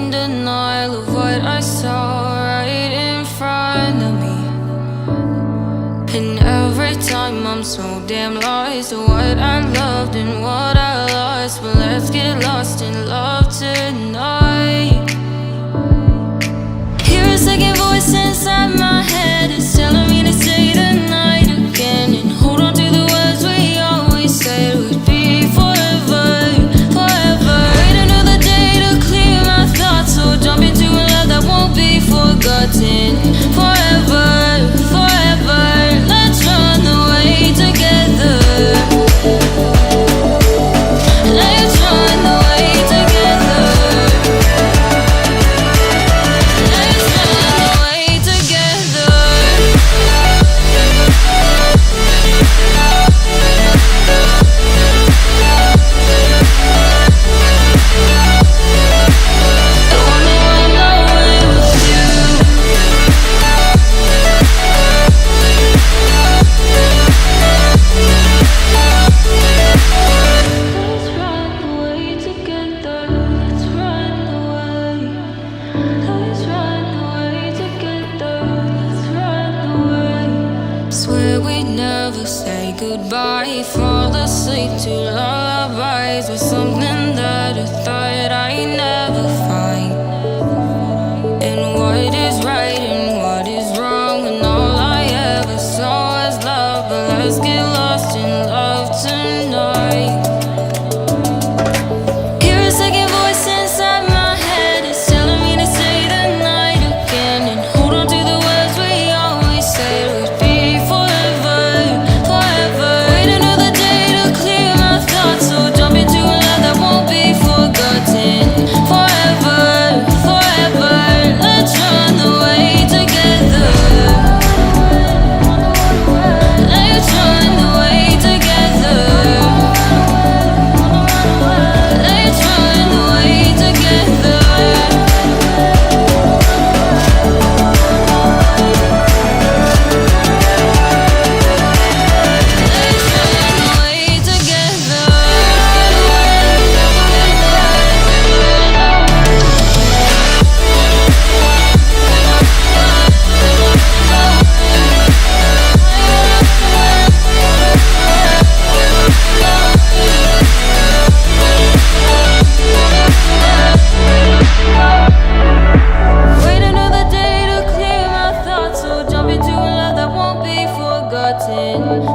in denial of what I saw right in front of me. And every time I'm so damn lost to what I loved and what I lost. But let's get lost in love tonight. Hear a second voice inside my head, it's telling me to say the night again, and hold on to the words we always said would be forever, forever. Wait another day to clear my thoughts, so jump into a love that won't be forgotten. Forever, forever, let's run away together. Let's run away together. Let's run away together. I wanna run away with you. Let's run away together. Let's run away. Let's run away together. Let's run away. Swear we'd never say goodbye. Fall asleep to lullabies with something that I thought I'd never find. And what is right and what is wrong, and all I ever saw was love. But let's get lost in love tonight. Hear a second voice inside my head, it's telling me to say the night again, and hold on to the words we always said would be forever, forever. Wait another day to clear my thoughts, so jump into a love that won't be forgotten. Forever, forever, let's run away together. Let's run away together. Let's run away together. Let's run away together. Wait another day to clear my thoughts, so jump into a love that won't be forgotten.